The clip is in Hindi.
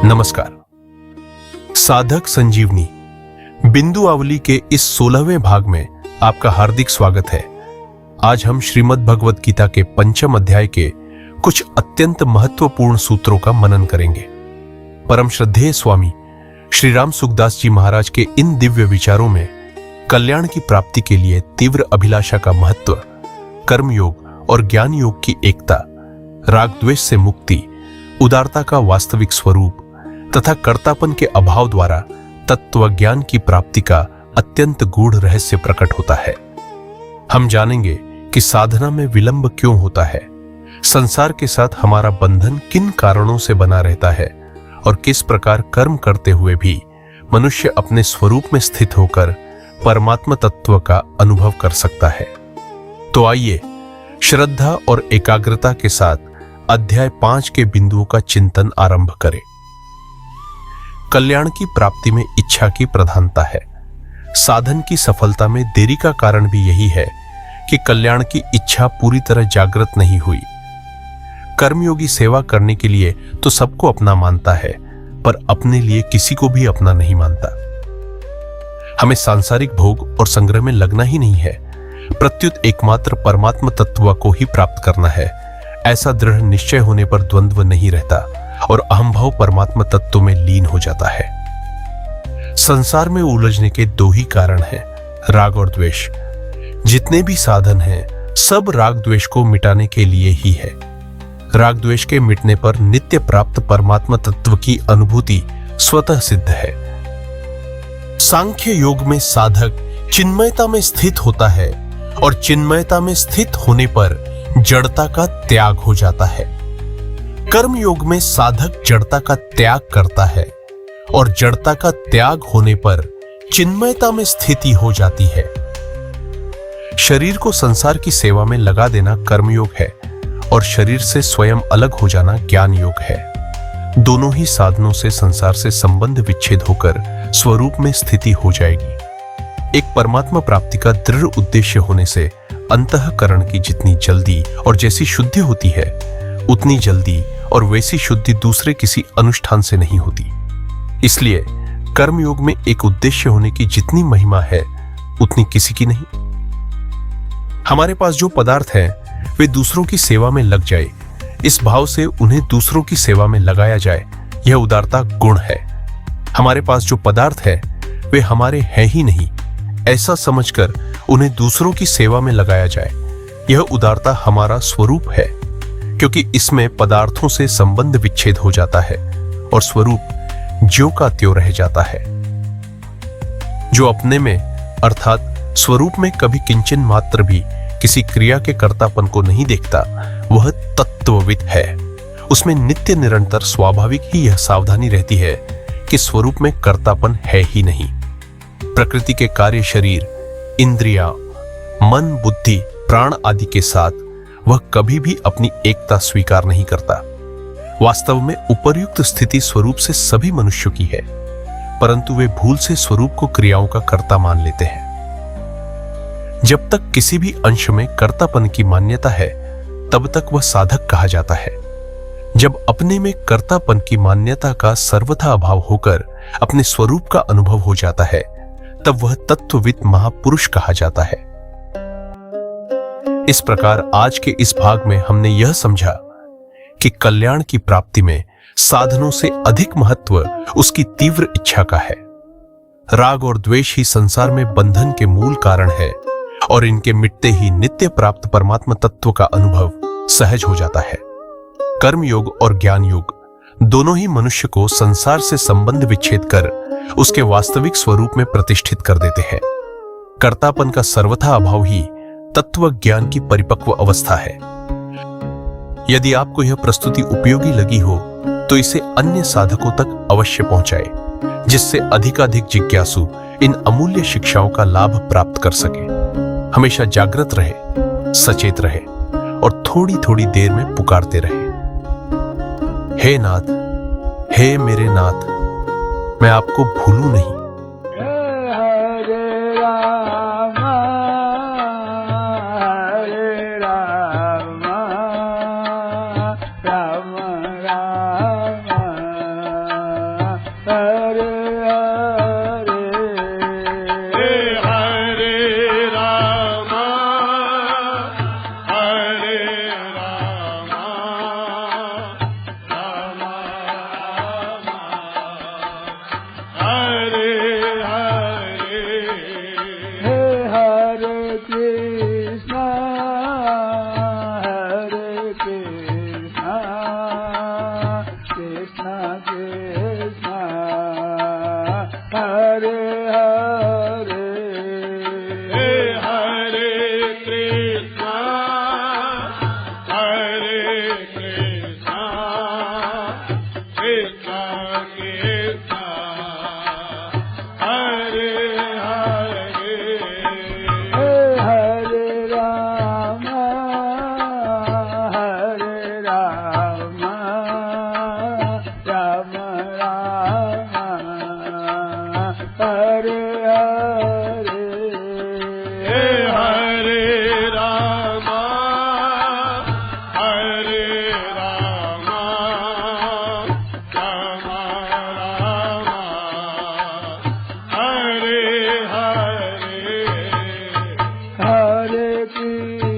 नमस्कार। साधक संजीवनी बिंदु आवली के इस 16वें भाग में आपका हार्दिक स्वागत है। आज हम श्रीमद् भगवद गीता के 5वें अध्याय के कुछ अत्यंत महत्वपूर्ण सूत्रों का मनन करेंगे। परम श्रद्धेय स्वामी श्री राम सुखदास जी महाराज के इन दिव्य विचारों में कल्याण की प्राप्ति के लिए तीव्र अभिलाषा का महत्व, कर्मयोग और ज्ञान योग की एकता, राग द्वेष से मुक्ति, उदारता का वास्तविक स्वरूप तथा कर्तापन के अभाव द्वारा तत्व ज्ञान की प्राप्ति का अत्यंत गूढ़ रहस्य प्रकट होता है। हम जानेंगे कि साधना में विलंब क्यों होता है, संसार के साथ हमारा बंधन किन कारणों से बना रहता है और किस प्रकार कर्म करते हुए भी मनुष्य अपने स्वरूप में स्थित होकर परमात्मा तत्व का अनुभव कर सकता है। तो आइए श्रद्धा और एकाग्रता के साथ अध्याय 5 के बिंदुओं का चिंतन आरंभ करें। कल्याण की प्राप्ति में इच्छा की प्रधानता है। साधन की सफलता में देरी का कारण भी यही है कि कल्याण की इच्छा पूरी तरह जागृत नहीं हुई। कर्मयोगी सेवा करने के लिए तो सबको अपना मानता है, पर अपने लिए किसी को भी अपना नहीं मानता। हमें सांसारिक भोग और संग्रह में लगना ही नहीं है, प्रत्युत एकमात्र परमात्मा तत्व को ही प्राप्त करना है। ऐसा दृढ़ निश्चय होने पर द्वंद्व नहीं रहता और अहंभाव परमात्मा तत्व में लीन हो जाता है। संसार में उलझने के दो ही कारण हैं, राग और द्वेष। जितने भी साधन हैं, सब राग द्वेष को मिटाने के लिए ही है। राग द्वेष के मिटने पर नित्य प्राप्त परमात्मा तत्व की अनुभूति स्वतः सिद्ध है। सांख्य योग में साधक चिन्मयता में स्थित होता है और चिन्मयता में स्थित होने पर जड़ता का त्याग हो जाता है। कर्म योग में साधक जड़ता का त्याग करता है और जड़ता का त्याग होने पर चिन्मयता में स्थिति हो जाती है। शरीर को संसार की सेवा में लगा देना कर्मयोग है और शरीर से स्वयं अलग हो जाना ज्ञान योग है। दोनों ही साधनों से संसार से संबंध विच्छेद होकर स्वरूप में स्थिति हो जाएगी। एक परमात्मा प्राप्ति का दृढ़ उद्देश्य होने से अंतःकरण की जितनी जल्दी और जैसी शुद्धि होती है, उतनी जल्दी और वैसी शुद्धि दूसरे किसी अनुष्ठान से नहीं होती। इसलिए कर्मयोग में एक उद्देश्य होने की जितनी महिमा है, उतनी किसी की नहीं। हमारे पास जो पदार्थ हैं, वे दूसरों की सेवा में लग जाए, इस भाव से उन्हें दूसरों की सेवा में लगाया जाए, यह उदारता गुण है। हमारे पास जो पदार्थ है, वे हमारे हैं ही नहीं, ऐसा समझकर उन्हें दूसरों की सेवा में लगाया जाए, यह उदारता हमारा स्वरूप है, क्योंकि इसमें पदार्थों से संबंध विच्छेद हो जाता है और स्वरूप ज्यों का त्यों रह जाता है। जो अपने में अर्थात स्वरूप में कभी किंचन मात्र भी किसी क्रिया के कर्तापन को नहीं देखता, वह तत्वविद है। उसमें नित्य निरंतर स्वाभाविक ही यह सावधानी रहती है कि स्वरूप में कर्तापन है ही नहीं। प्रकृति के कार्य शरीर, इंद्रियां, मन, बुद्धि, प्राण आदि के साथ वह कभी भी अपनी एकता स्वीकार नहीं करता। वास्तव में उपर्युक्त स्थिति स्वरूप से सभी मनुष्यों की है, परंतु वे भूल से स्वरूप को क्रियाओं का कर्ता मान लेते हैं। जब तक किसी भी अंश में कर्तापन की मान्यता है, तब तक वह साधक कहा जाता है। जब अपने में कर्तापन की मान्यता का सर्वथा अभाव होकर अपने स्वरूप का अनुभव हो जाता है, तब वह तत्वविद महापुरुष कहा जाता है। इस प्रकार आज के इस भाग में हमने यह समझा कि कल्याण की प्राप्ति में साधनों से अधिक महत्व उसकी तीव्र इच्छा का है। राग और द्वेष ही संसार में बंधन के मूल कारण है और इनके मिटते ही नित्य प्राप्त परमात्मा तत्व का अनुभव सहज हो जाता है। कर्म योग और ज्ञान योग दोनों ही मनुष्य को संसार से संबंध विच्छेद कर उसके वास्तविक स्वरूप में प्रतिष्ठित कर देते हैं। कर्तापन का सर्वथा अभाव ही तत्व ज्ञान की परिपक्व अवस्था है। यदि आपको यह प्रस्तुति उपयोगी लगी हो, तो इसे अन्य साधकों तक अवश्य पहुंचाए, जिससे अधिकाधिक जिज्ञासु इन अमूल्य शिक्षाओं का लाभ प्राप्त कर सके। हमेशा जागृत रहे, सचेत रहे और थोड़ी थोड़ी देर में पुकारते रहे, हे नाथ, हे मेरे नाथ, मैं आपको भूलूं नहीं। राम राम की